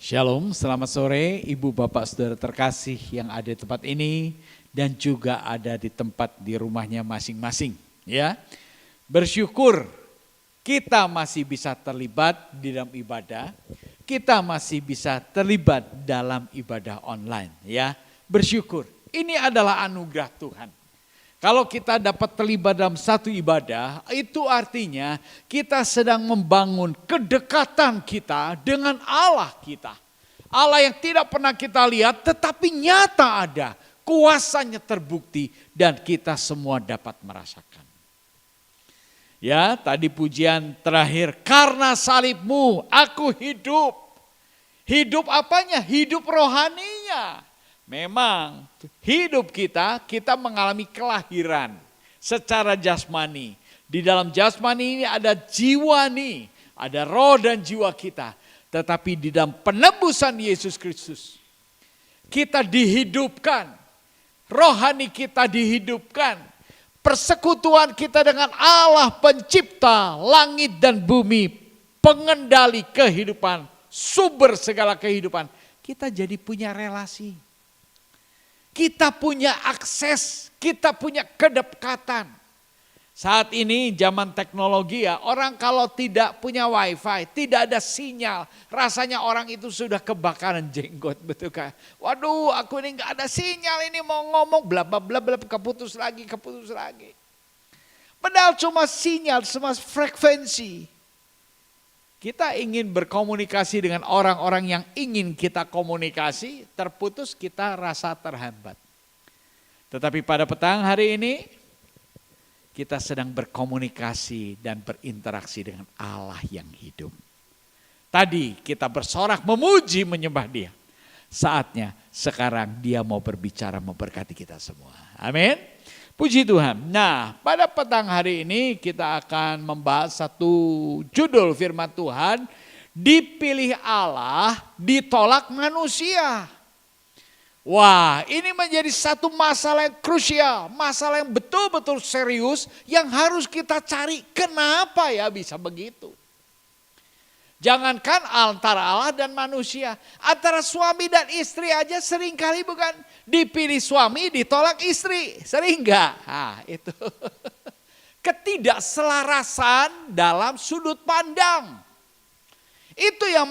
Shalom, selamat sore Ibu Bapak Saudara terkasih yang ada di tempat ini dan juga ada di tempat di rumahnya masing-masing. Ya, bersyukur kita masih bisa terlibat di dalam ibadah, kita masih bisa terlibat dalam ibadah online. Ya, bersyukur. Ini adalah anugerah Tuhan. Kalau kita dapat terlibat dalam satu ibadah, itu artinya kita sedang membangun kedekatan kita dengan Allah kita. Allah yang tidak pernah kita lihat tetapi nyata ada, kuasanya terbukti dan kita semua dapat merasakan. Ya, tadi pujian terakhir, karena salibmu aku hidup. Hidup apanya? Hidup rohaninya. Memang hidup kita mengalami kelahiran secara jasmani. Di dalam jasmani ini ada jiwani, ada roh dan jiwa kita. Tetapi di dalam penebusan Yesus Kristus, kita dihidupkan. Rohani kita dihidupkan. Persekutuan kita dengan Allah pencipta langit dan bumi, pengendali kehidupan, sumber segala kehidupan. Kita jadi punya relasi. Kita punya akses, kita punya kedekatan. Saat ini zaman teknologi ya, orang kalau tidak punya wifi, tidak ada sinyal, rasanya orang itu sudah kebakaran jenggot, betul kan? Waduh, aku ini nggak ada sinyal, ini mau ngomong bla bla bla bla, keputus lagi. Padahal cuma sinyal, cuma frekuensi. Kita ingin berkomunikasi dengan orang-orang yang ingin kita komunikasi, terputus kita rasa terhambat. Tetapi pada petang hari ini, kita sedang berkomunikasi dan berinteraksi dengan Allah yang hidup. Tadi kita bersorak memuji menyembah Dia. Saatnya sekarang Dia mau berbicara memberkati kita semua. Amin. Puji Tuhan. Nah, pada petang hari ini kita akan membahas satu judul firman Tuhan. Dipilih Allah, ditolak manusia. Wah, ini menjadi satu masalah yang krusial. Masalah yang betul-betul serius yang harus kita cari. Kenapa ya bisa begitu? Jangankan antara Allah dan manusia, antara suami dan istri aja seringkali bukan dipilih suami ditolak istri, sering enggak? Nah, itu ketidakselarasan dalam sudut pandang. Itu yang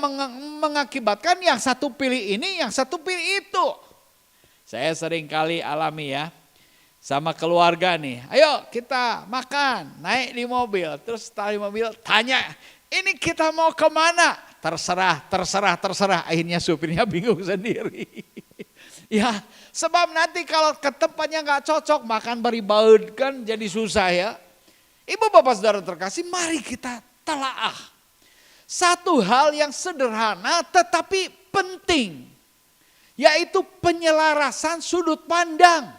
mengakibatkan yang satu pilih ini, yang satu pilih itu. Saya seringkali alami ya, sama keluarga nih, ayo kita makan, naik di mobil, terus di mobil tanya, ini kita mau kemana? Terserah. Akhirnya supirnya bingung sendiri. Ya, sebab nanti kalau ke tempatnya gak cocok, makan beribaud kan jadi susah ya. Ibu bapak saudara terkasih, mari kita telaah. Satu hal yang sederhana tetapi penting, yaitu penyelarasan sudut pandang.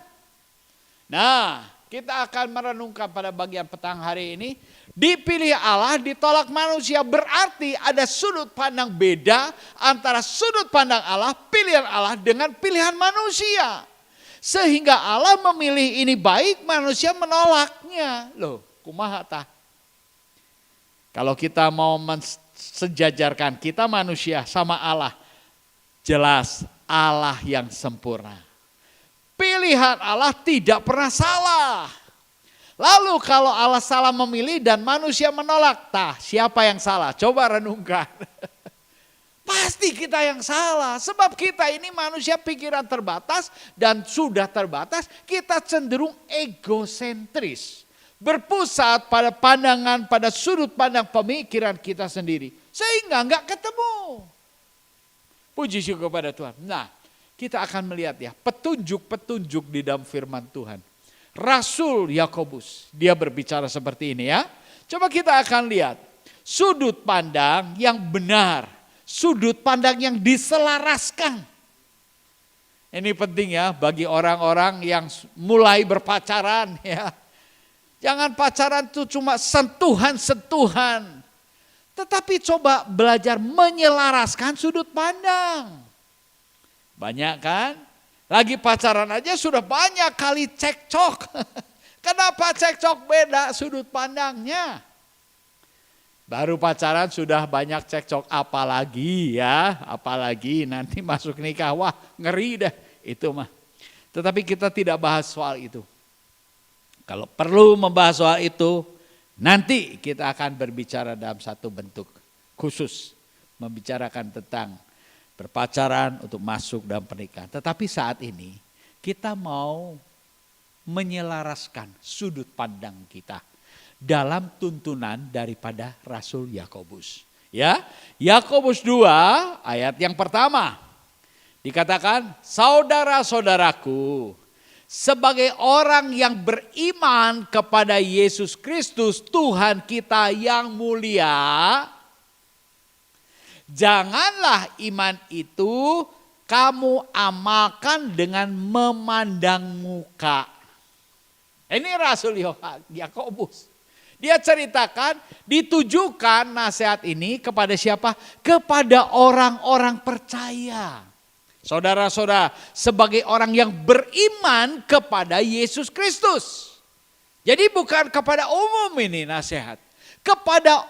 Nah, kita akan merenungkan pada bagian petang hari ini. Dipilih Allah, ditolak manusia, berarti ada sudut pandang beda antara sudut pandang Allah, pilihan Allah dengan pilihan manusia. Sehingga Allah memilih ini baik, manusia menolaknya. Loh, kumaha tah? Kalau kita mau mensejajarkan kita manusia sama Allah, jelas Allah yang sempurna. Pilihan Allah tidak pernah salah. Lalu kalau Allah salah memilih dan manusia menolak, siapa yang salah? Coba renungkan. Pasti kita yang salah. Sebab kita ini manusia pikiran terbatas dan sudah terbatas, kita cenderung egosentris. Berpusat pada pandangan, pada sudut pandang pemikiran kita sendiri. Sehingga enggak ketemu. Puji syukur kepada Tuhan. Nah, kita akan melihat ya petunjuk-petunjuk di dalam firman Tuhan. Rasul Yakobus, dia berbicara seperti ini ya. Coba kita akan lihat sudut pandang yang benar, sudut pandang yang diselaraskan. Ini penting ya bagi orang-orang yang mulai berpacaran ya. Jangan pacaran itu cuma sentuhan-sentuhan. Tetapi coba belajar menyelaraskan sudut pandang. Banyak kan? Lagi pacaran aja sudah banyak kali cekcok. Kenapa cekcok? Beda sudut pandangnya. Baru pacaran sudah banyak cekcok, apalagi ya, apalagi nanti masuk nikah, wah ngeri dah itu mah. Tetapi kita tidak bahas soal itu. Kalau perlu membahas soal itu, nanti kita akan berbicara dalam satu bentuk khusus, membicarakan tentang berpacaran untuk masuk dalam pernikahan. Tetapi saat ini kita mau menyelaraskan sudut pandang kita dalam tuntunan daripada Rasul Yakobus. Ya, Yakobus 2 ayat yang pertama dikatakan, saudara-saudaraku, sebagai orang yang beriman kepada Yesus Kristus Tuhan kita yang mulia, janganlah iman itu kamu amalkan dengan memandang muka. Ini Rasul Yakobus. Dia ceritakan, ditujukan nasihat ini kepada siapa? Kepada orang-orang percaya. Saudara-saudara, sebagai orang yang beriman kepada Yesus Kristus. Jadi bukan kepada umum ini nasihat. Kepada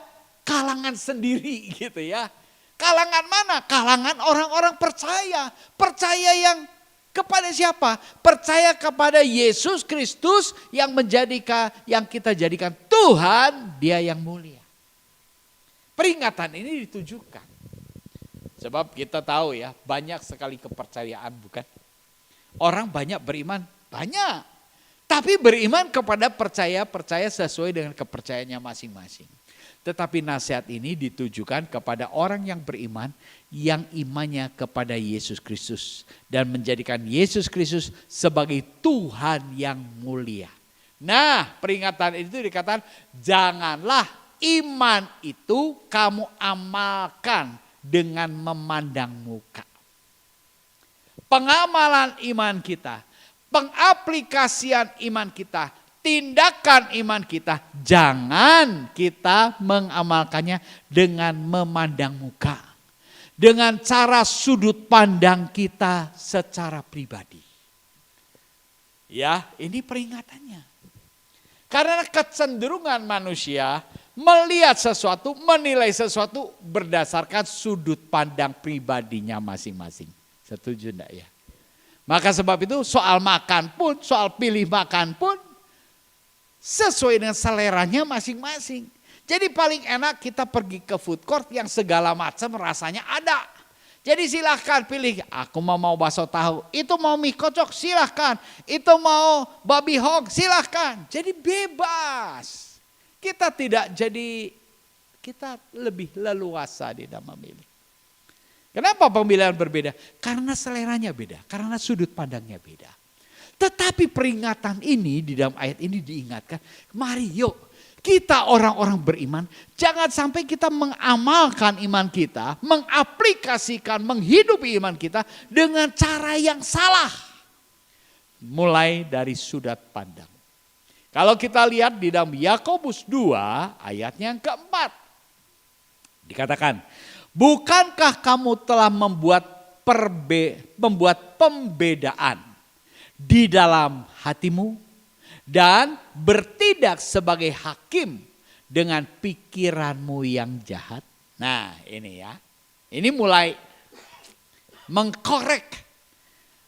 kalangan sendiri gitu ya. Kalangan mana? Kalangan orang-orang percaya. Percaya yang kepada siapa? Percaya kepada Yesus Kristus yang kita jadikan Tuhan, Dia yang mulia. Peringatan ini ditujukan. Sebab kita tahu ya, banyak sekali kepercayaan, bukan? Orang banyak beriman, banyak. Tapi beriman kepada percaya sesuai dengan kepercayaannya masing-masing. Tetapi nasihat ini ditujukan kepada orang yang beriman, yang imannya kepada Yesus Kristus. Dan menjadikan Yesus Kristus sebagai Tuhan yang mulia. Nah, peringatan itu dikatakan, janganlah iman itu kamu amalkan dengan memandang muka. Pengamalan iman kita, pengaplikasian iman kita, tindakan iman kita, jangan kita mengamalkannya dengan memandang muka. Dengan cara sudut pandang kita secara pribadi. Ya, ini peringatannya. Karena kecenderungan manusia melihat sesuatu, menilai sesuatu berdasarkan sudut pandang pribadinya masing-masing. Setuju enggak ya? Maka sebab itu soal makan pun, soal pilih makan pun sesuai dengan seleranya masing-masing. Jadi paling enak kita pergi ke food court yang segala macam rasanya ada. Jadi silahkan pilih, aku mau bakso tahu, itu mau mie kocok silahkan, itu mau babi hog silahkan. Jadi bebas. Kita lebih leluasa di dalam memilih. Kenapa pemilihan berbeda? Karena seleranya beda, karena sudut pandangnya beda. Tetapi peringatan ini di dalam ayat ini diingatkan, mari yuk kita orang-orang beriman, jangan sampai kita mengamalkan iman kita, mengaplikasikan, menghidupi iman kita dengan cara yang salah. Mulai dari sudut pandang. Kalau kita lihat di dalam Yakobus 2 ayatnya yang keempat. Dikatakan, bukankah kamu telah membuat pembedaan di dalam hatimu dan bertindak sebagai hakim dengan pikiranmu yang jahat? Nah ini ya, ini mulai mengkorek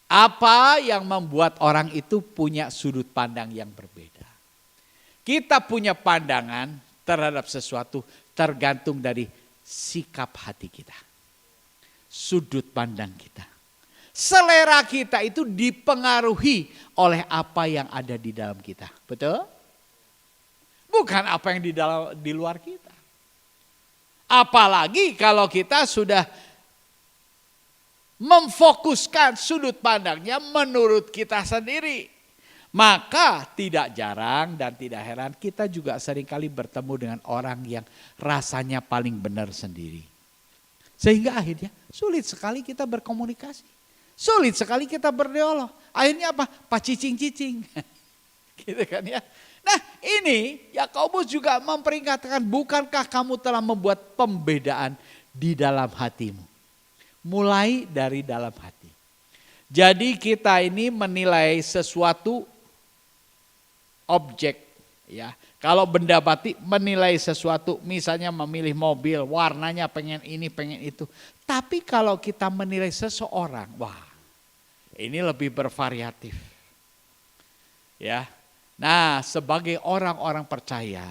apa yang membuat orang itu punya sudut pandang yang berbeda. Kita punya pandangan terhadap sesuatu tergantung dari sikap hati kita, sudut pandang kita. Selera kita itu dipengaruhi oleh apa yang ada di dalam kita. Betul? Bukan apa yang di luar kita. Apalagi kalau kita sudah memfokuskan sudut pandangnya menurut kita sendiri. Maka tidak jarang dan tidak heran kita juga seringkali bertemu dengan orang yang rasanya paling benar sendiri. Sehingga akhirnya sulit sekali kita berkomunikasi. Sulit sekali kita berdialog. Akhirnya apa? Pacicing-cicing. Gitu kan ya. Nah ini Yakobus juga memperingatkan, bukankah kamu telah membuat pembedaan di dalam hatimu. Mulai dari dalam hati. Jadi kita ini menilai sesuatu objek Ya, kalau benda batik menilai sesuatu, misalnya memilih mobil, warnanya pengen ini, pengen itu. Tapi kalau kita menilai seseorang, wah, ini lebih bervariatif. Ya. Nah, sebagai orang-orang percaya,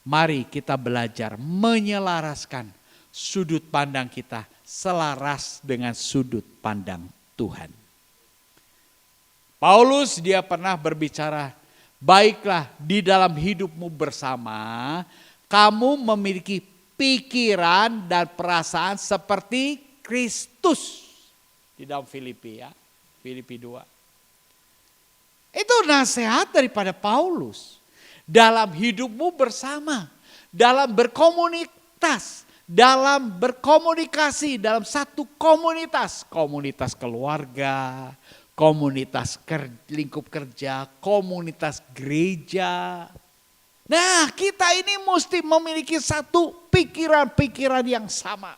mari kita belajar menyelaraskan sudut pandang kita selaras dengan sudut pandang Tuhan. Paulus dia pernah berbicara, baiklah di dalam hidupmu bersama, kamu memiliki pikiran dan perasaan seperti Kristus. Di dalam Filipi 2. Itu nasihat daripada Paulus. Dalam hidupmu bersama, dalam berkomunitas, dalam berkomunikasi, dalam satu komunitas. Komunitas keluarga, komunitas lingkup kerja, komunitas gereja. Nah, kita ini mesti memiliki satu pikiran-pikiran yang sama.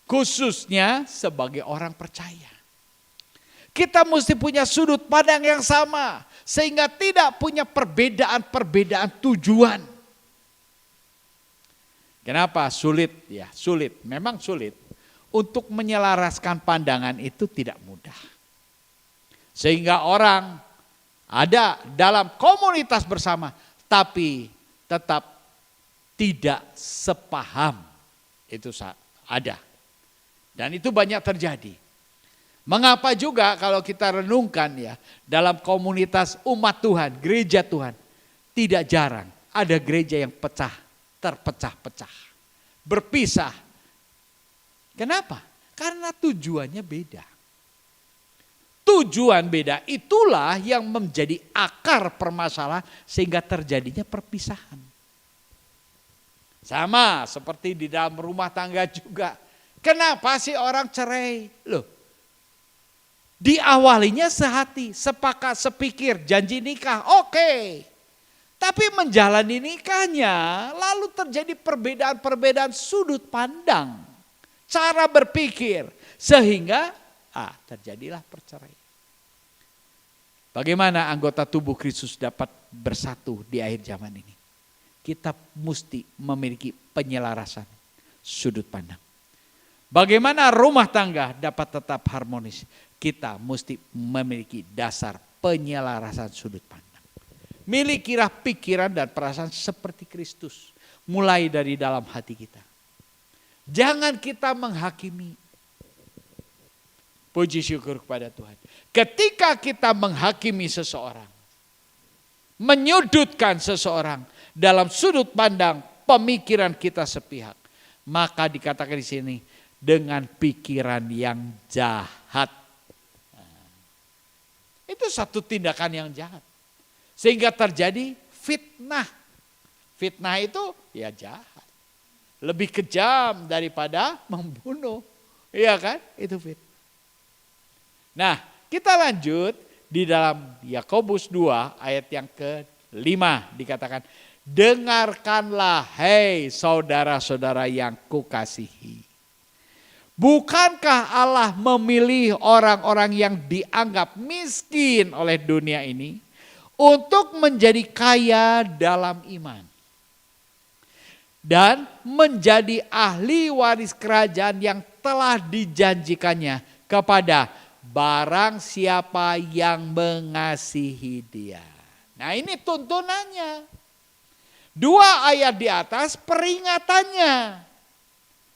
Khususnya sebagai orang percaya. Kita mesti punya sudut pandang yang sama. Sehingga tidak punya perbedaan-perbedaan tujuan. Kenapa? Sulit ya, sulit. Memang sulit. Untuk menyelaraskan pandangan itu tidak mudah. Sehingga orang ada dalam komunitas bersama, tapi tetap tidak sepaham. Itu ada. Dan itu banyak terjadi. Mengapa juga kalau kita renungkan ya, dalam komunitas umat Tuhan, gereja Tuhan, tidak jarang ada gereja yang terpecah-pecah, berpisah. Kenapa? Karena tujuannya beda. Tujuan beda, itulah yang menjadi akar permasalahan sehingga terjadinya perpisahan. Sama seperti di dalam rumah tangga juga. Kenapa sih orang cerai? Loh, diawalinya sehati, sepakat, sepikir, janji nikah, oke. Tapi menjalani nikahnya lalu terjadi perbedaan-perbedaan sudut pandang, cara berpikir, sehingga terjadilah perceraian. Bagaimana anggota tubuh Kristus dapat bersatu di akhir zaman ini? Kita mesti memiliki penyelarasan sudut pandang. Bagaimana rumah tangga dapat tetap harmonis? Kita mesti memiliki dasar penyelarasan sudut pandang. Milikilah pikiran dan perasaan seperti Kristus. Mulai dari dalam hati kita. Jangan kita menghakimi. Puji syukur kepada Tuhan. Ketika kita menghakimi seseorang. Menyudutkan seseorang. Dalam sudut pandang pemikiran kita sepihak. Maka dikatakan di sini. Dengan pikiran yang jahat. Itu satu tindakan yang jahat. Sehingga terjadi fitnah. Fitnah itu ya jahat. Lebih kejam daripada membunuh. Iya kan? Itu fitnah. Nah, kita lanjut di dalam Yakobus 2 ayat yang ke-5 dikatakan, dengarkanlah hei saudara-saudara yang kukasihi. Bukankah Allah memilih orang-orang yang dianggap miskin oleh dunia ini untuk menjadi kaya dalam iman dan menjadi ahli waris kerajaan yang telah dijanjikannya kepada barang siapa yang mengasihi Dia. Nah, ini tuntunannya. 2 ayat di atas peringatannya.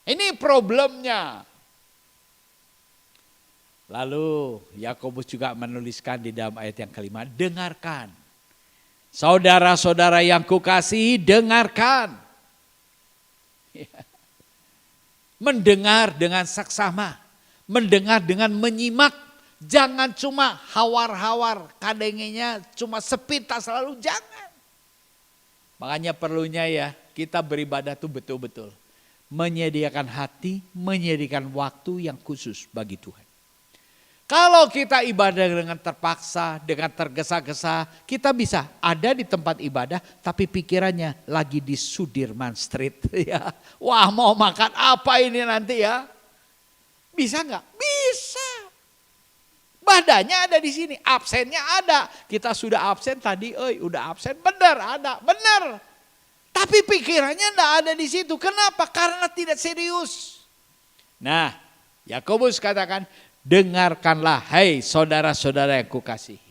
Ini problemnya. Lalu Yakobus juga menuliskan di dalam ayat yang ke-5, dengarkan. Saudara-saudara yang kukasihi, dengarkan. Mendengar dengan saksama, mendengar dengan menyimak. Jangan cuma hawar-hawar, kadangnya cuma sepintas lalu, jangan. Makanya perlunya ya kita beribadah tuh betul-betul. Menyediakan hati, menyediakan waktu yang khusus bagi Tuhan. Kalau kita ibadah dengan terpaksa, dengan tergesa-gesa, kita bisa ada di tempat ibadah tapi pikirannya lagi di Sudirman Street. Ya. Wah, mau makan apa ini nanti ya? Bisa nggak? Bisa. adanya ada di sini, absennya ada. Kita sudah absen tadi, udah absen, benar ada, benar. Tapi pikirannya enggak ada di situ. Kenapa? Karena tidak serius. Nah, Yakobus katakan, dengarkanlah hai saudara-saudara yang kukasihi.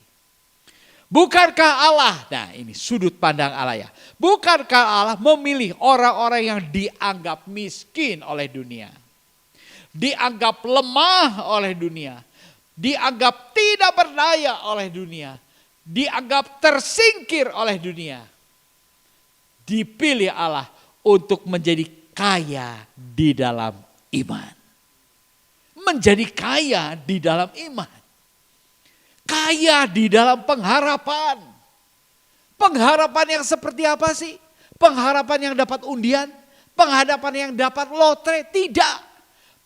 Bukankah Allah, nah ini sudut pandang Allah ya. Bukankah Allah memilih orang-orang yang dianggap miskin oleh dunia. Dianggap lemah oleh dunia. Dianggap tidak berdaya oleh dunia. Dianggap tersingkir oleh dunia. Dipilih Allah untuk menjadi kaya di dalam iman. Menjadi kaya di dalam iman. Kaya di dalam pengharapan. Pengharapan yang seperti apa sih? Pengharapan yang dapat undian? Pengharapan yang dapat lotre? Tidak.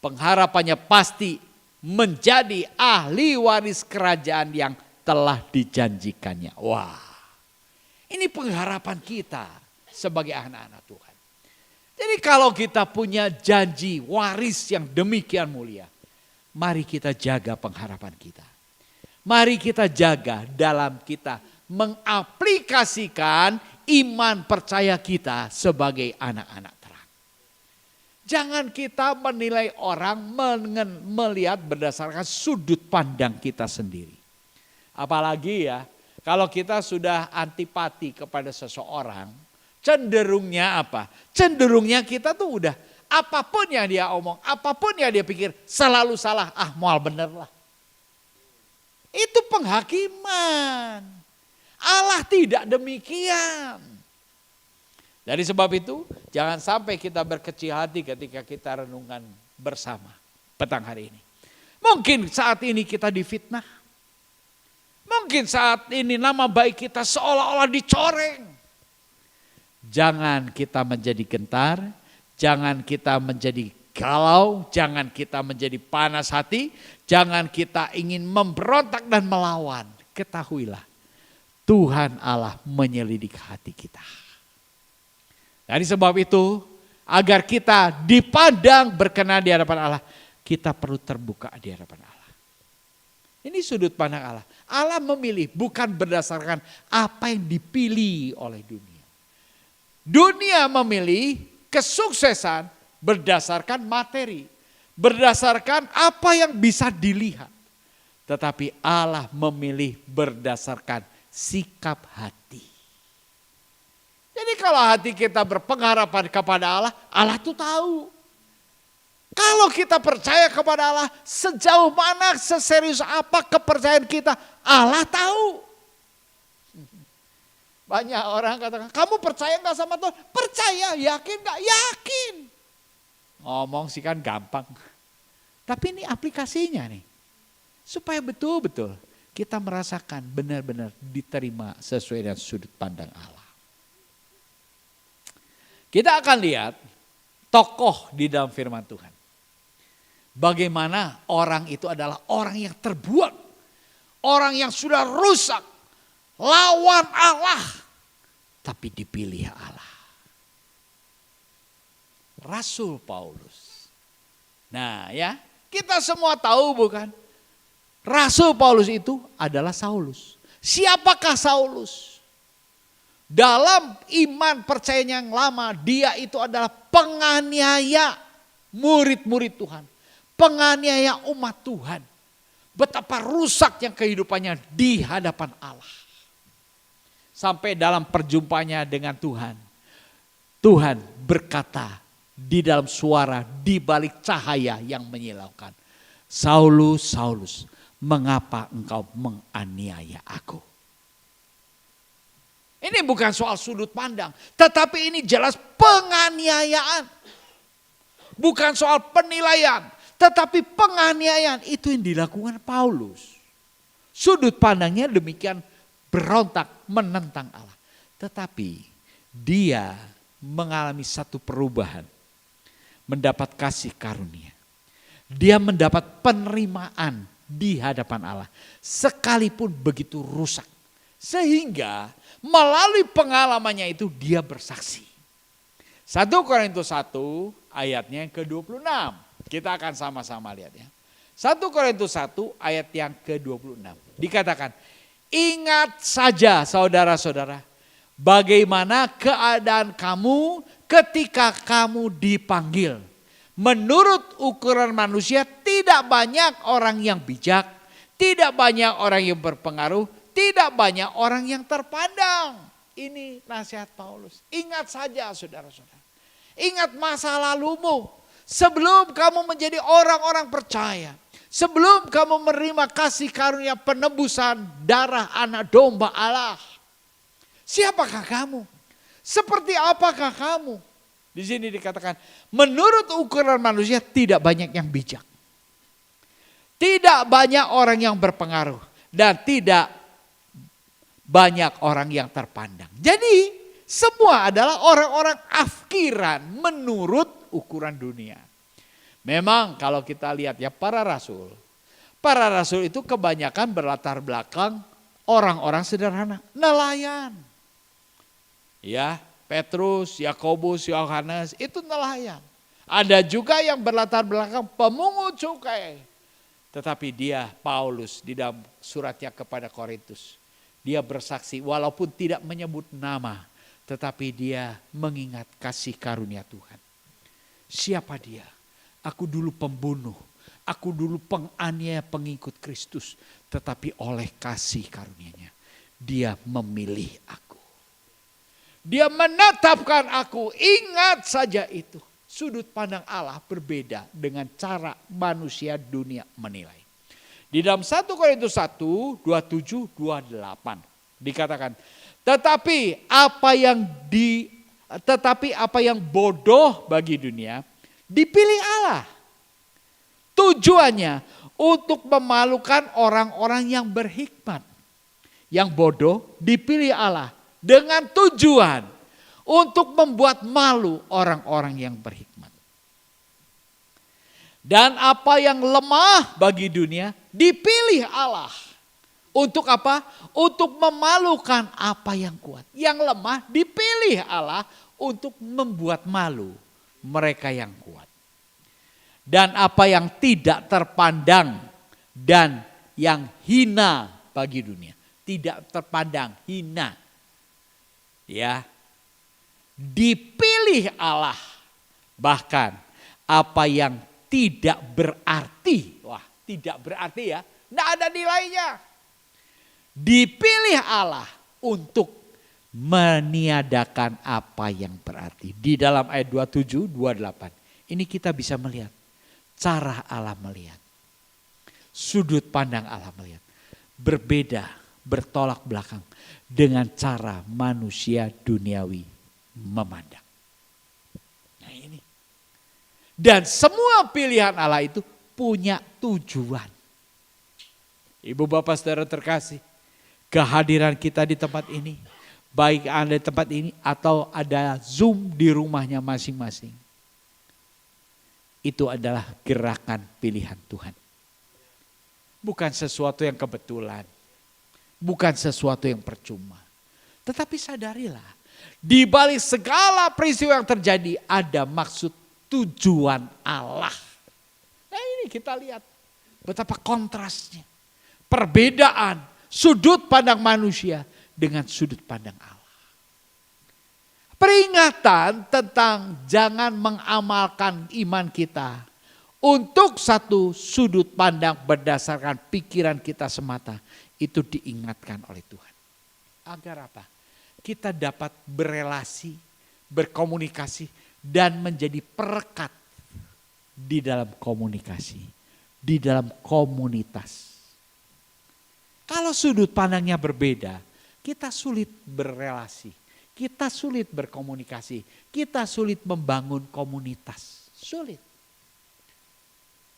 Pengharapannya pasti menjadi ahli waris kerajaan yang telah dijanjikannya. Wah, ini pengharapan kita sebagai anak-anak Tuhan. Jadi kalau kita punya janji waris yang demikian mulia, mari kita jaga pengharapan kita. Mari kita jaga dalam kita mengaplikasikan iman percaya kita sebagai anak-anak terang. Jangan kita menilai orang melihat berdasarkan sudut pandang kita sendiri. Apalagi ya, kalau kita sudah antipati kepada seseorang, cenderungnya apa? Cenderungnya kita tuh udah apapun yang dia omong, apapun yang dia pikir selalu salah, mual bener lah. Itu penghakiman. Allah tidak demikian. Dari sebab itu, jangan sampai kita berkecil hati ketika kita renungan bersama petang hari ini. Mungkin saat ini kita difitnah. Mungkin saat ini nama baik kita seolah-olah dicoreng. Jangan kita menjadi gentar, jangan kita menjadi galau, jangan kita menjadi panas hati, jangan kita ingin memberontak dan melawan. Ketahuilah, Tuhan Allah menyelidik hati kita. Dari sebab itu, agar kita dipandang berkenan di hadapan Allah, kita perlu terbuka di hadapan Allah. Ini sudut pandang Allah. Allah memilih bukan berdasarkan apa yang dipilih oleh dunia. Dunia memilih kesuksesan berdasarkan materi, berdasarkan apa yang bisa dilihat. Tetapi Allah memilih berdasarkan sikap hati. Jadi kalau hati kita berpengharapan kepada Allah, Allah tuh tahu. Kalau kita percaya kepada Allah, sejauh mana, seserius apa kepercayaan kita, Allah tahu. Banyak orang katakan, kamu percaya gak sama Tuhan? Percaya, yakin gak? Yakin. Ngomong sih kan gampang. Tapi ini aplikasinya nih. Supaya betul-betul kita merasakan benar-benar diterima sesuai dengan sudut pandang Allah. Kita akan lihat tokoh di dalam firman Tuhan. Bagaimana orang itu adalah orang yang terbuang. Orang yang sudah rusak. Lawan Allah. Tapi dipilih Allah. Rasul Paulus. Nah ya, kita semua tahu bukan? Rasul Paulus itu adalah Saulus. Siapakah Saulus? Dalam iman percayanya yang lama, dia itu adalah penganiaya murid-murid Tuhan. Penganiaya umat Tuhan. Betapa rusaknya kehidupannya di hadapan Allah. Sampai dalam perjumpaannya dengan Tuhan. Tuhan berkata di dalam suara, di balik cahaya yang menyilaukan. Saulus, Saulus, mengapa engkau menganiaya aku? Ini bukan soal sudut pandang, tetapi ini jelas penganiayaan. Bukan soal penilaian, tetapi penganiayaan itu yang dilakukan Paulus. Sudut pandangnya demikian berontak, menentang Allah. Tetapi dia mengalami satu perubahan. Mendapat kasih karunia. Dia mendapat penerimaan di hadapan Allah. Sekalipun begitu rusak. Sehingga melalui pengalamannya itu dia bersaksi. 1 Korintus 1 ayatnya yang ke-26. Kita akan sama-sama lihat ya. 1 Korintus 1 ayat yang ke-26. Dikatakan, ingat saja saudara-saudara, bagaimana keadaan kamu ketika kamu dipanggil. Menurut ukuran manusia tidak banyak orang yang bijak, tidak banyak orang yang berpengaruh, tidak banyak orang yang terpandang. Ini nasihat Paulus. Ingat saja saudara-saudara. Ingat masa lalumu. Sebelum kamu menjadi orang-orang percaya. Sebelum kamu menerima kasih karunia penebusan darah anak domba Allah. Siapakah kamu? Seperti apakah kamu? Di sini dikatakan, menurut ukuran manusia tidak banyak yang bijak. Tidak banyak orang yang berpengaruh. Dan tidak banyak orang yang terpandang. Jadi semua adalah orang-orang afkiran menurut ukuran dunia. Memang kalau kita lihat ya para rasul itu kebanyakan berlatar belakang orang-orang sederhana, nelayan. Ya, Petrus, Yakobus, Yohanes itu nelayan. Ada juga yang berlatar belakang pemungut cukai. Tetapi dia, Paulus, di dalam suratnya kepada Korintus, dia bersaksi walaupun tidak menyebut nama, tetapi dia mengingat kasih karunia Tuhan. Siapa dia? Aku dulu pembunuh, aku dulu penganiaya pengikut Kristus, tetapi oleh kasih karunia-Nya, dia memilih aku. Dia menetapkan aku, ingat saja itu. Sudut pandang Allah berbeda dengan cara manusia dunia menilai. Di dalam 1 Korintus 1, 27, 28 dikatakan, tetapi apa yang bodoh bagi dunia dipilih Allah. Tujuannya untuk memalukan orang-orang yang berhikmat. Yang bodoh dipilih Allah dengan tujuan untuk membuat malu orang-orang yang berhikmat. Dan apa yang lemah bagi dunia dipilih Allah. Untuk apa? Untuk memalukan apa yang kuat. Yang lemah dipilih Allah untuk membuat malu mereka yang kuat. Dan apa yang tidak terpandang dan yang hina bagi dunia. Tidak terpandang, hina. Ya. Dipilih Allah. Bahkan apa yang tidak berarti. Wah, tidak berarti ya. Tidak ada nilainya. Dipilih Allah untuk meniadakan apa yang berarti. Di dalam ayat 27, 28. Ini kita bisa melihat cara Allah melihat. Sudut pandang Allah melihat. Berbeda, bertolak belakang dengan cara manusia duniawi memandang. Nah ini. Dan semua pilihan Allah itu punya tujuan. Ibu bapak saudara terkasih. Kehadiran kita di tempat ini, baik ada di tempat ini atau ada Zoom di rumahnya masing-masing. Itu adalah gerakan pilihan Tuhan. Bukan sesuatu yang kebetulan, bukan sesuatu yang percuma. Tetapi sadarilah, di balik segala peristiwa yang terjadi ada maksud tujuan Allah. Nah ini kita lihat betapa kontrasnya, perbedaan sudut pandang manusia dengan sudut pandang Allah. Peringatan tentang jangan mengamalkan iman kita untuk satu sudut pandang berdasarkan pikiran kita semata. Itu diingatkan oleh Tuhan. Agar apa? Kita dapat berelasi, berkomunikasi dan menjadi perekat di dalam komunikasi, di dalam komunitas. Kalau sudut pandangnya berbeda, kita sulit berelasi, kita sulit berkomunikasi, kita sulit membangun komunitas. Sulit.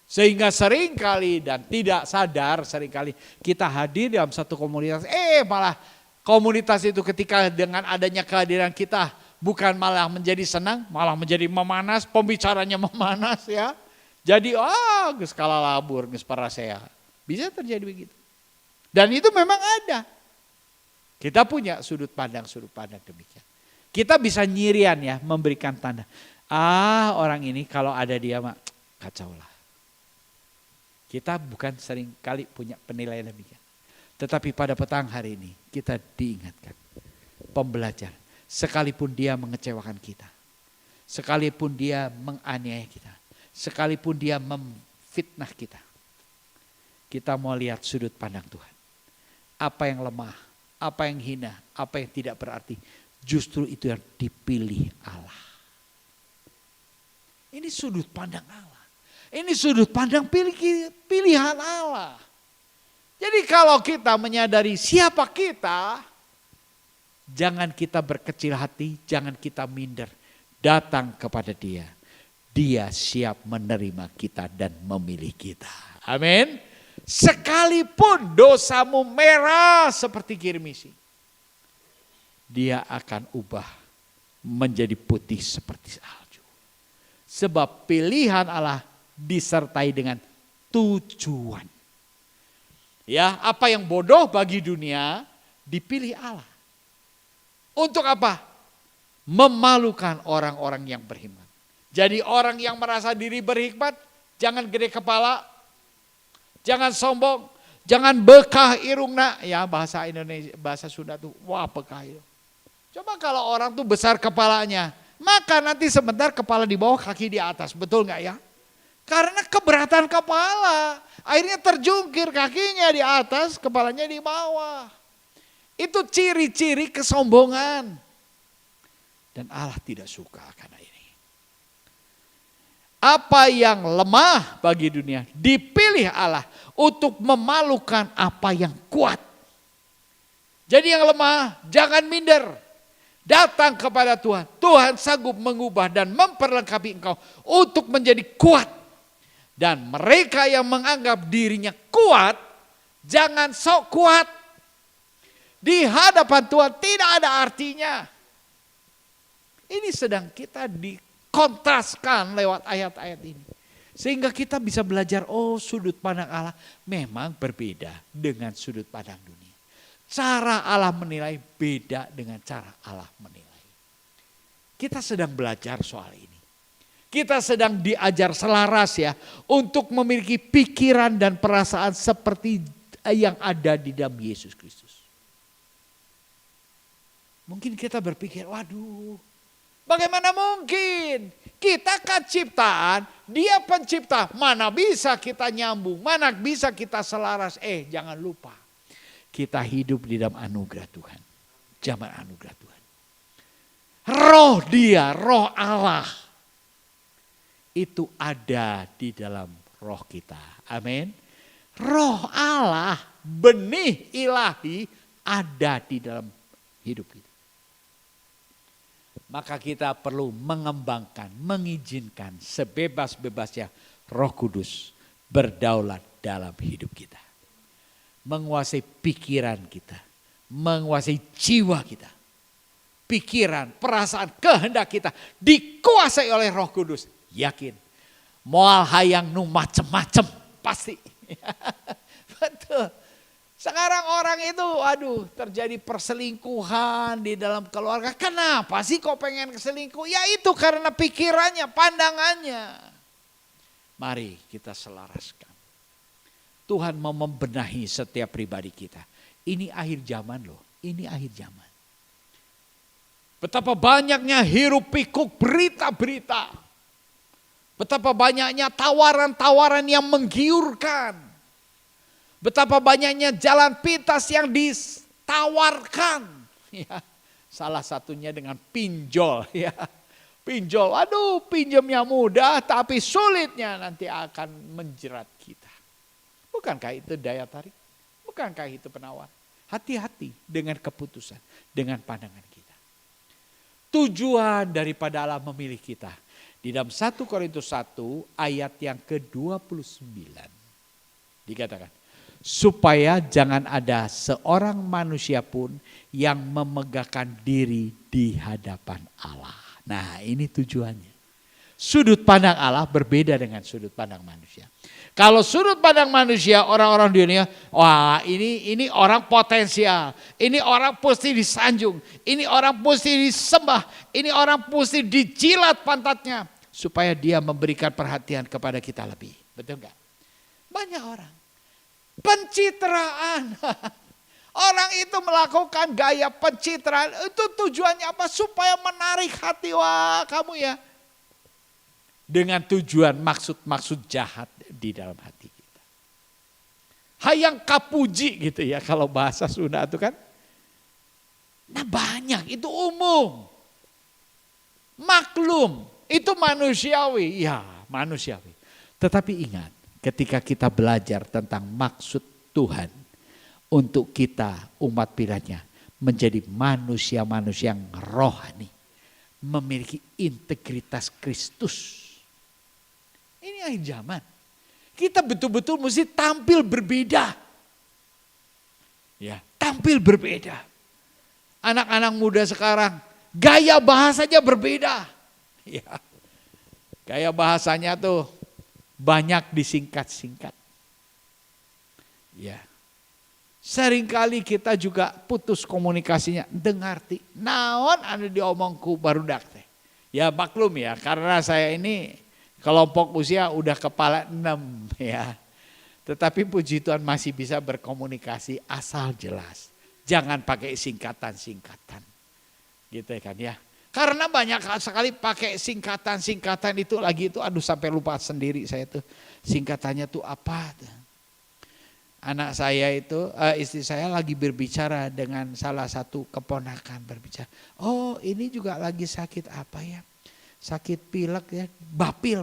Sehingga seringkali dan tidak sadar seringkali kita hadir dalam satu komunitas. Malah komunitas itu ketika dengan adanya kehadiran kita bukan malah menjadi senang, malah menjadi memanas, pembicaranya memanas ya. Jadi geus kala labur, geus parasea. Bisa terjadi begitu. Dan itu memang ada. Kita punya sudut pandang demikian. Kita bisa nyirian ya, memberikan tanda. Orang ini kalau ada dia mah kacau lah. Kita bukan sering kali punya penilaian demikian. Tetapi pada petang hari ini kita diingatkan. Pembelajar, sekalipun dia mengecewakan kita. Sekalipun dia menganiaya kita. Sekalipun dia memfitnah kita. Kita mau lihat sudut pandang Tuhan. Apa yang lemah, apa yang hina, apa yang tidak berarti. Justru itu yang dipilih Allah. Ini sudut pandang Allah. Ini sudut pandang pilihan Allah. Jadi kalau kita menyadari siapa kita, jangan kita berkecil hati, jangan kita minder. Datang kepada Dia. Dia siap menerima kita dan memilih kita. Amin. Sekalipun dosamu merah seperti kirmisi, Dia akan ubah menjadi putih seperti salju. Sebab pilihan Allah disertai dengan tujuan. Ya, apa yang bodoh bagi dunia dipilih Allah. Untuk apa? Memalukan orang-orang yang berhikmat. Jadi orang yang merasa diri berhikmat, jangan gede kepala, jangan sombong, jangan bekah irungna. Ya bahasa Indonesia, bahasa Sunda tuh, wah bekah itu. Coba kalau orang tuh besar kepalanya, maka nanti sebentar kepala di bawah, kaki di atas, betul nggak ya? Karena keberatan kepala, akhirnya terjungkir kakinya di atas, kepalanya di bawah. Itu ciri-ciri kesombongan. Dan Allah tidak suka karena ini. Apa yang lemah bagi dunia dipilih Allah untuk memalukan apa yang kuat. Jadi yang lemah jangan minder. Datang kepada Tuhan. Tuhan sanggup mengubah dan memperlengkapi engkau untuk menjadi kuat. Dan mereka yang menganggap dirinya kuat, jangan sok kuat. Di hadapan Tuhan tidak ada artinya. Ini sedang kita dikontraskan lewat ayat-ayat ini. Sehingga kita bisa belajar, oh sudut pandang Allah memang berbeda dengan sudut pandang dunia. Cara Allah menilai beda dengan cara Allah menilai. Kita sedang belajar soal ini. Kita sedang diajar selaras ya untuk memiliki pikiran dan perasaan seperti yang ada di dalam Yesus Kristus. Mungkin kita berpikir, waduh, bagaimana mungkin? Kita kan ciptaan, Dia pencipta. Mana bisa kita nyambung, mana bisa kita selaras. Jangan lupa, kita hidup di dalam anugerah Tuhan. Zaman anugerah Tuhan. Roh Dia, roh Allah, itu ada di dalam roh kita. Amin. Roh Allah, benih ilahi ada di dalam hidup kita. Maka kita perlu mengembangkan, mengizinkan sebebas-bebasnya Roh Kudus berdaulat dalam hidup kita. Menguasai pikiran kita, menguasai jiwa kita. Pikiran, perasaan, kehendak kita dikuasai oleh Roh Kudus. Yakin, moal hayang nu macem-macem pasti. Betul. Sekarang orang itu terjadi perselingkuhan di dalam keluarga. Kenapa sih kok pengen selingkuh? Ya itu karena pikirannya, pandangannya. Mari kita selaraskan. Tuhan mau membenahi setiap pribadi kita. Ini akhir zaman loh, ini akhir zaman. Betapa banyaknya hiruk pikuk berita-berita. Betapa banyaknya tawaran-tawaran yang menggiurkan. Betapa banyaknya jalan pintas yang ditawarkan. Ya, salah satunya dengan pinjol. Ya. Pinjol, pinjamnya mudah tapi sulitnya nanti akan menjerat kita. Bukankah itu daya tarik? Bukankah itu penawar? Hati-hati dengan keputusan, dengan pandangan kita. Tujuan daripada Allah memilih kita. Di dalam 1 Korintus 1 ayat yang ke-29 dikatakan, supaya jangan ada seorang manusia pun yang memegahkan diri di hadapan Allah. Nah ini tujuannya. Sudut pandang Allah berbeda dengan sudut pandang manusia. Kalau sudut pandang manusia, orang-orang dunia, wah ini orang potensial, ini orang mesti disanjung, ini orang mesti disembah, ini orang mesti dijilat pantatnya supaya dia memberikan perhatian kepada kita lebih. Betul enggak? Banyak orang. Pencitraan. Orang itu melakukan gaya pencitraan. Itu tujuannya apa? Supaya menarik hati kamu ya. Dengan tujuan maksud-maksud jahat di dalam hati kita. Hayang kapuji gitu ya kalau bahasa Sunda itu kan. Nah banyak, itu umum. Maklum, itu manusiawi. Ya manusiawi. Tetapi ingat, ketika kita belajar tentang maksud Tuhan untuk kita umat pilihannya menjadi manusia-manusia yang rohani. Memiliki integritas Kristus. Ini akhir zaman. Kita betul-betul mesti tampil berbeda. Ya, tampil berbeda. Anak-anak muda sekarang gaya bahasanya berbeda. Ya. Gaya bahasanya tuh banyak disingkat-singkat. Ya. Seringkali kita juga putus komunikasinya. Dengarti, naon anu diomongku barudak teh. Ya maklum ya, karena saya ini kelompok usia udah kepala 6 ya. Tetapi puji Tuhan masih bisa berkomunikasi asal jelas. Jangan pakai singkatan-singkatan. Gitu kan ya. Karena banyak sekali pakai singkatan-singkatan itu lagi itu aduh sampai lupa sendiri saya tuh. Singkatannya tuh apa? Anak saya itu, istri saya lagi berbicara dengan salah satu keponakan berbicara. Oh ini juga lagi sakit apa ya? Sakit pilek ya, bapil.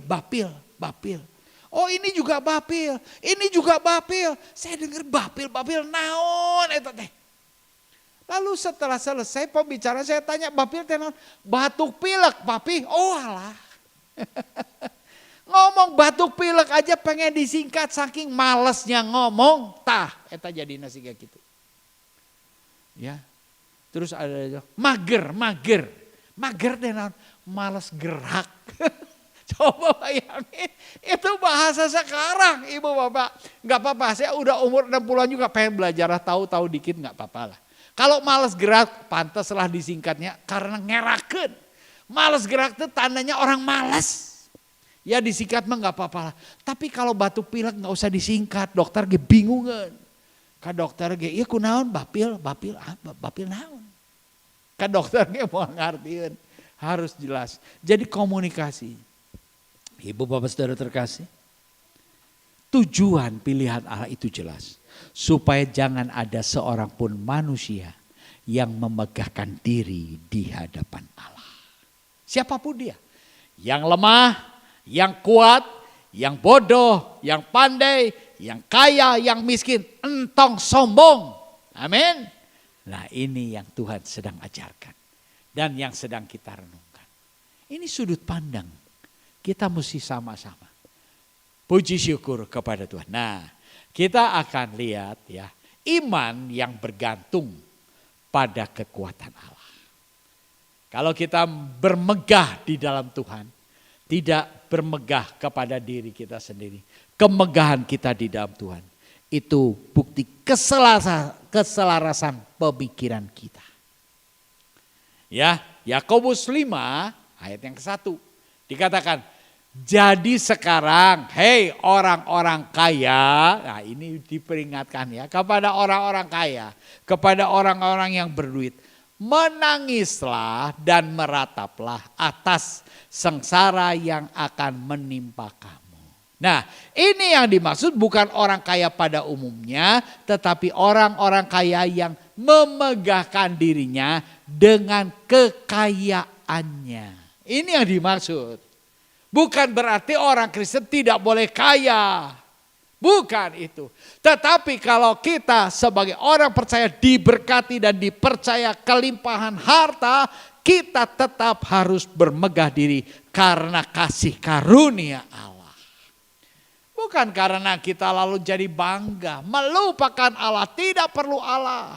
Oh ini juga bapil, ini juga bapil. Saya dengar bapil naon eta teh. Lalu setelah selesai pembicaraan saya tanya bapil teh naon? Batuk pilek papi. Oh alah. Ngomong batuk pilek aja pengen disingkat saking malesnya ngomong. Tah eta jadina siga kitu. Ya. Terus ada mager. Mager teh naon? Males gerak. Coba bayangin, itu bahasa sekarang Ibu Bapak. Gak apa-apa, saya udah umur 60-an juga pengen belajar, tahu dikit gak apa-apa lah. Kalau males gerak, pantaslah disingkatnya karena ngerakeun. Males gerak itu tandanya orang malas. Ya disingkat mah gak apa-apa lah. Tapi kalau batuk pilek gak usah disingkat, dokter ge bingungan. Ka dokter ge, iya kunaon bapil naon. Ka dokter ge mau ngartieun, harus jelas. Jadi komunikasi. Ibu bapak saudara terkasih, tujuan pilihan Allah itu jelas. Supaya jangan ada seorang pun manusia yang memegahkan diri di hadapan Allah. Siapapun dia, yang lemah, yang kuat, yang bodoh, yang pandai, yang kaya, yang miskin, entong sombong. Amin. Nah ini yang Tuhan sedang ajarkan dan yang sedang kita renungkan. Ini sudut pandang. Kita mesti sama-sama puji syukur kepada Tuhan. Nah, kita akan lihat ya, iman yang bergantung pada kekuatan Allah. Kalau kita bermegah di dalam Tuhan, tidak bermegah kepada diri kita sendiri. Kemegahan kita di dalam Tuhan, itu bukti keselarasan pemikiran kita. Ya, Yakobus 5 ayat yang ke-1 dikatakan, jadi sekarang, hei orang-orang kaya, nah ini diperingatkan ya kepada orang-orang kaya, kepada orang-orang yang berduit. Menangislah dan merataplah atas sengsara yang akan menimpa kamu. Nah ini yang dimaksud bukan orang kaya pada umumnya, tetapi orang-orang kaya yang memegahkan dirinya dengan kekayaannya. Ini yang dimaksud. Bukan berarti orang Kristen tidak boleh kaya. Bukan itu. Tetapi kalau kita sebagai orang percaya diberkati dan dipercaya kelimpahan harta, kita tetap harus bermegah diri karena kasih karunia Allah. Bukan karena kita lalu jadi bangga, melupakan Allah, tidak perlu Allah.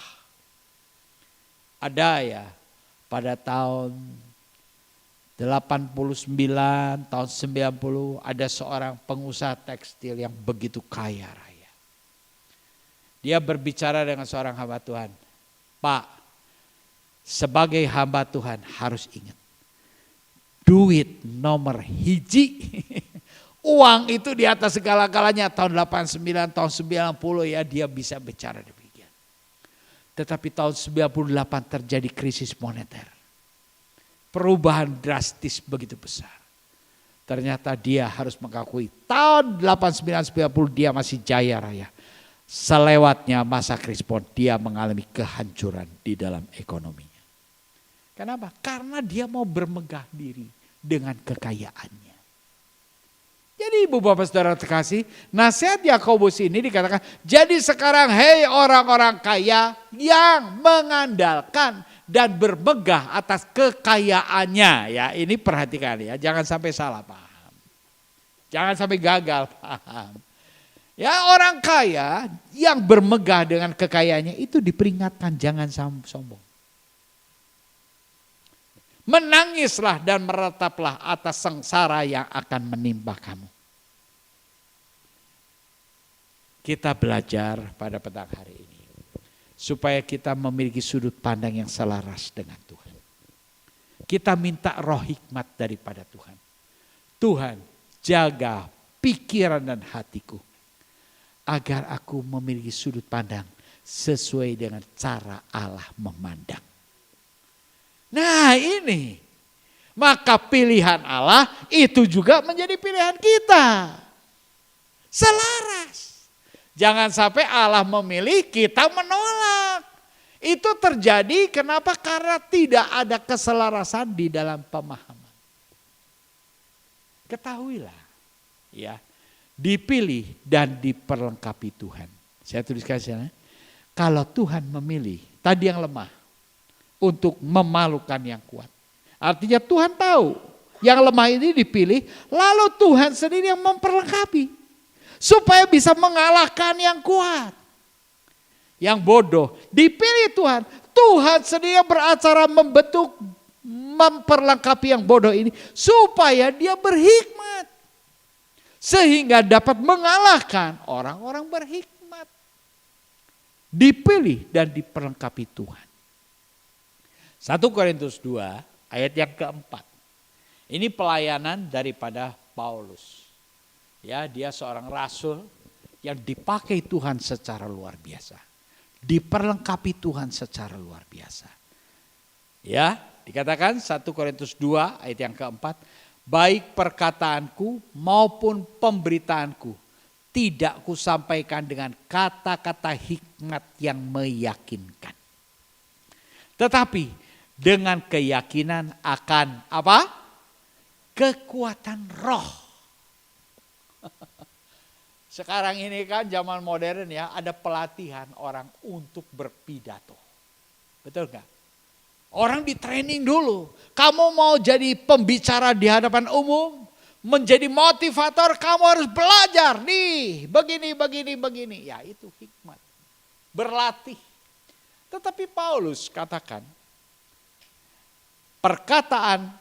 Ada ya pada tahun 89, tahun 90 ada seorang pengusaha tekstil yang begitu kaya raya. Dia berbicara dengan seorang hamba Tuhan. Pak, sebagai hamba Tuhan harus ingat. Duit nomor hiji Uang itu di atas segala-galanya. Tahun 89, tahun 90 ya dia bisa bicara demikian. Tetapi tahun 98 terjadi krisis moneter. Perubahan drastis begitu besar. Ternyata dia harus mengakui tahun 89-90 dia masih jaya raya. Selewatnya masa krisis dia mengalami kehancuran di dalam ekonominya. Kenapa? Karena dia mau bermegah diri dengan kekayaannya. Jadi ibu bapak saudara terkasih, nasihat Yakobus ini dikatakan, jadi sekarang hei orang-orang kaya yang mengandalkan dan bermegah atas kekayaannya. Ya, ini perhatikan ya, jangan sampai salah paham. Jangan sampai gagal paham. Ya, orang kaya yang bermegah dengan kekayaannya itu diperingatkan jangan sombong. Menangislah dan meretaplah atas sengsara yang akan menimpa kamu. Kita belajar pada petang hari ini. Supaya kita memiliki sudut pandang yang selaras dengan Tuhan. Kita minta roh hikmat daripada Tuhan. Tuhan, jaga pikiran dan hatiku. Agar aku memiliki sudut pandang sesuai dengan cara Allah memandang. Nah ini, maka pilihan Allah itu juga menjadi pilihan kita. Selaras. Jangan sampai Allah memilih, kita menolak. Itu terjadi kenapa? Karena tidak ada keselarasan di dalam pemahaman. Ketahuilah, ya, dipilih dan diperlengkapi Tuhan. Saya tuliskan sana, kalau Tuhan memilih, tadi yang lemah, untuk memalukan yang kuat. Artinya Tuhan tahu yang lemah ini dipilih, lalu Tuhan sendiri yang memperlengkapi. Supaya bisa mengalahkan yang kuat. Yang bodoh dipilih Tuhan. Tuhan sendiri beracara membentuk, memperlengkapi yang bodoh ini. Supaya dia berhikmat. Sehingga dapat mengalahkan orang-orang berhikmat. Dipilih dan diperlengkapi Tuhan. 1 Korintus 2 ayat yang keempat. Ini pelayanan daripada Paulus. Ya, dia seorang rasul yang dipakai Tuhan secara luar biasa. Diperlengkapi Tuhan secara luar biasa. Ya, dikatakan 1 Korintus 2 ayat yang keempat. Baik perkataanku maupun pemberitaanku tidak kusampaikan dengan kata-kata hikmat yang meyakinkan. Tetapi dengan keyakinan akan apa? Kekuatan roh. Sekarang ini kan zaman modern ya, ada pelatihan orang untuk berpidato. Betul gak? Orang di training dulu. Kamu mau jadi pembicara di hadapan umum, menjadi motivator, kamu harus belajar nih, begini. Ya itu hikmat. Berlatih. Tetapi Paulus katakan, perkataan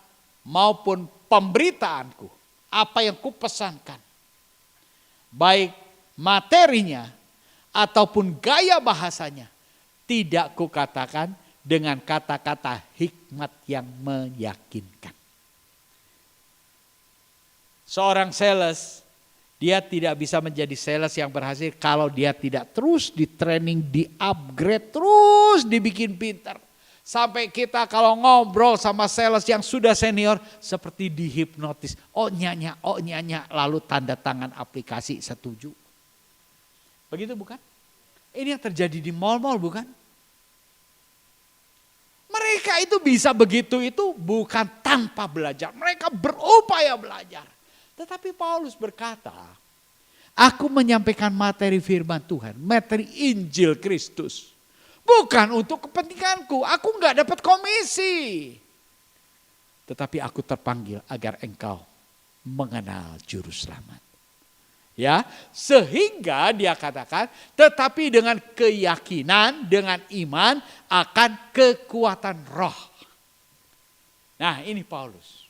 maupun pemberitaanku, apa yang kupesankan, baik materinya ataupun gaya bahasanya, tidak kukatakan dengan kata-kata hikmat yang meyakinkan. Seorang sales, dia tidak bisa menjadi sales yang berhasil kalau dia tidak terus di training, di upgrade, terus dibikin pintar. Sampai kita kalau ngobrol sama sales yang sudah senior seperti dihipnotis. Oh nyanya, lalu tanda tangan aplikasi setuju. Begitu bukan? Ini yang terjadi di mal-mal bukan? Mereka itu bisa begitu itu bukan tanpa belajar. Mereka berupaya belajar. Tetapi Paulus berkata, aku menyampaikan materi firman Tuhan, materi Injil Kristus. Bukan untuk kepentinganku, aku enggak dapat komisi. Tetapi aku terpanggil agar engkau mengenal juru selamat. Ya, sehingga dia katakan, tetapi dengan keyakinan, dengan iman akan kekuatan roh. Nah, ini Paulus.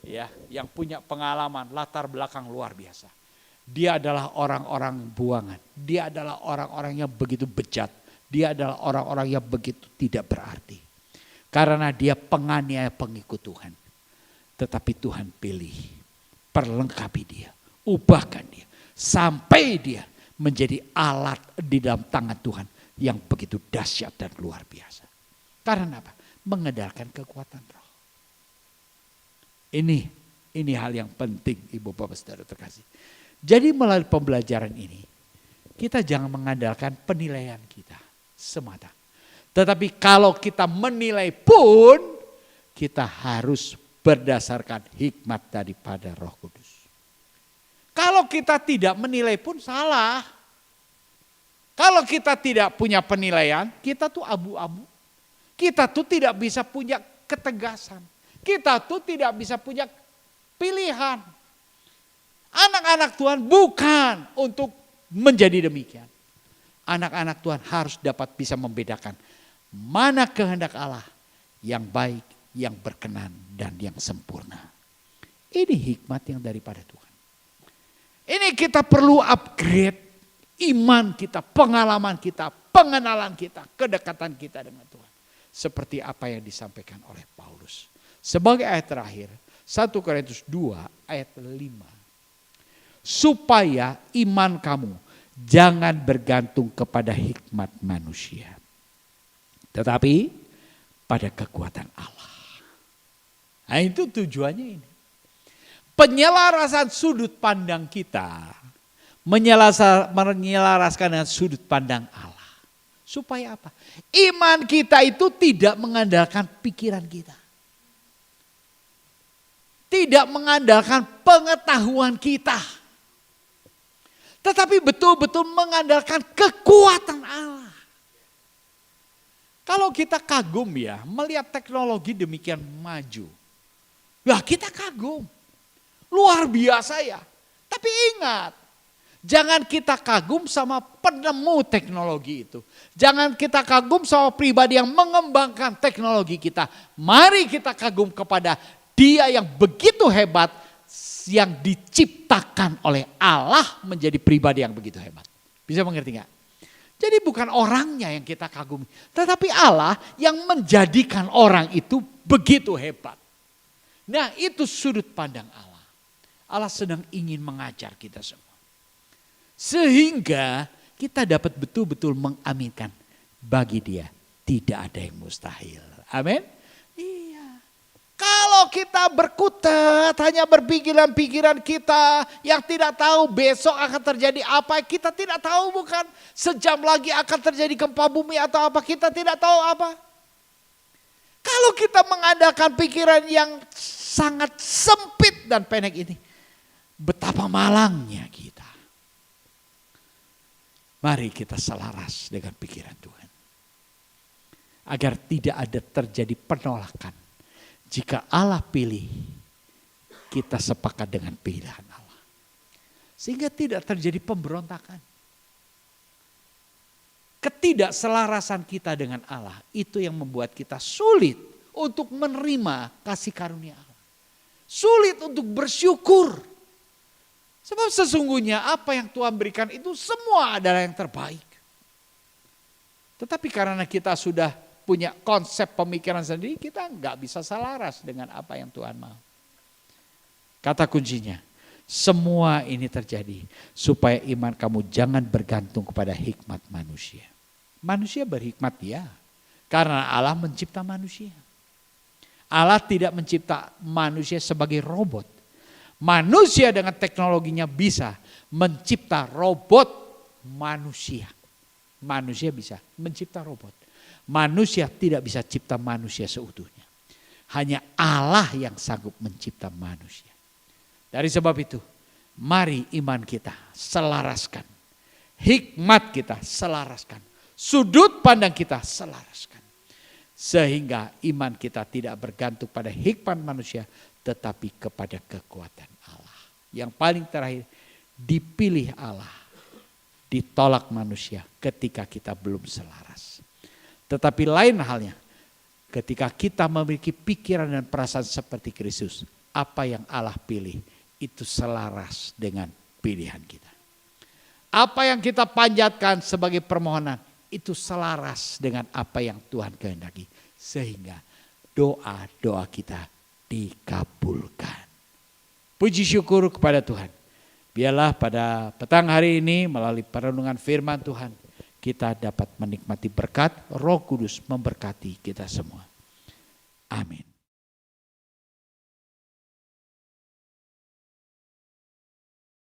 Ya, yang punya pengalaman latar belakang luar biasa. Dia adalah orang-orang buangan. Dia adalah orang-orang yang begitu bejat. Dia adalah orang-orang yang begitu tidak berarti. Karena dia penganiaya pengikut Tuhan. Tetapi Tuhan pilih. perlengkapi dia, ubahkan dia, sampai dia menjadi alat di dalam tangan Tuhan yang begitu dahsyat dan luar biasa. Karena apa? Mengandalkan kekuatan roh. Ini hal yang penting, Ibu Bapak Saudara terkasih. Jadi melalui pembelajaran ini, kita jangan mengandalkan penilaian kita semata. Tetapi kalau kita menilai pun, kita harus berdasarkan hikmat daripada Roh Kudus. Kalau kita tidak menilai pun salah. Kalau kita tidak punya penilaian, kita tuh abu-abu. Kita tuh tidak bisa punya ketegasan. Kita tuh tidak bisa punya pilihan. Anak-anak Tuhan bukan untuk menjadi demikian. Anak-anak Tuhan harus dapat bisa membedakan mana kehendak Allah yang baik, yang berkenan, dan yang sempurna. Ini hikmat yang daripada Tuhan. Ini kita perlu upgrade iman kita, pengalaman kita, pengenalan kita, kedekatan kita dengan Tuhan. Seperti apa yang disampaikan oleh Paulus. Sebagai ayat terakhir, 1 Korintus 2 ayat 5. Supaya iman kamu jangan bergantung kepada hikmat manusia, tetapi pada kekuatan Allah. Nah itu tujuannya ini. Penyelarasan sudut pandang kita, menyelaraskan dengan sudut pandang Allah. Supaya apa? Iman kita itu tidak mengandalkan pikiran kita. Tidak mengandalkan pengetahuan kita. Tetapi betul-betul mengandalkan kekuatan Allah. Kalau kita kagum ya, melihat teknologi demikian maju. Lah kita kagum. Luar biasa ya. Tapi ingat, jangan kita kagum sama penemu teknologi itu. Jangan kita kagum sama pribadi yang mengembangkan teknologi kita. Mari kita kagum kepada Dia yang begitu hebat, yang diciptakan oleh Allah menjadi pribadi yang begitu hebat. Bisa mengerti nggak? Jadi bukan orangnya yang kita kagumi, tetapi Allah yang menjadikan orang itu begitu hebat. Nah itu sudut pandang Allah. Allah sedang ingin mengajar kita semua. Sehingga kita dapat betul-betul mengaminkan bagi Dia tidak ada yang mustahil. Amin. Iya. Kalau kita berkutat hanya berpikiran-pikiran kita yang tidak tahu besok akan terjadi apa, kita tidak tahu bukan sejam lagi akan terjadi gempa bumi atau apa, kita tidak tahu apa. Kalau kita mengadakan pikiran yang sangat sempit dan pendek ini, betapa malangnya kita. Mari kita selaras dengan pikiran Tuhan. Agar tidak ada terjadi penolakan. Jika Allah pilih, kita sepakat dengan pilihan Allah. Sehingga tidak terjadi pemberontakan. Ketidakselarasan kita dengan Allah, itu yang membuat kita sulit untuk menerima kasih karunia Allah. Sulit untuk bersyukur. Sebab sesungguhnya apa yang Tuhan berikan itu semua adalah yang terbaik. Tetapi karena kita sudah punya konsep pemikiran sendiri, kita nggak bisa selaras dengan apa yang Tuhan mau. Kata kuncinya, semua ini terjadi supaya iman kamu jangan bergantung kepada hikmat manusia. Manusia berhikmat ya, karena Allah mencipta manusia. Allah tidak mencipta manusia sebagai robot. Manusia dengan teknologinya bisa mencipta robot manusia. Manusia bisa mencipta robot. Manusia tidak bisa cipta manusia seutuhnya. Hanya Allah yang sanggup mencipta manusia. Dari sebab itu, mari iman kita selaraskan. Hikmat kita selaraskan. Sudut pandang kita selaraskan. Sehingga iman kita tidak bergantung pada hikmat manusia, tetapi kepada kekuatan Allah. Yang paling terakhir, dipilih Allah, ditolak manusia ketika kita belum selaras. Tetapi lain halnya, ketika kita memiliki pikiran dan perasaan seperti Kristus, apa yang Allah pilih itu selaras dengan pilihan kita. Apa yang kita panjatkan sebagai permohonan itu selaras dengan apa yang Tuhan kehendaki. Sehingga doa-doa kita dikabulkan. Puji syukur kepada Tuhan. Biarlah pada petang hari ini melalui perenungan firman Tuhan, kita dapat menikmati berkat Roh Kudus memberkati kita semua. Amin.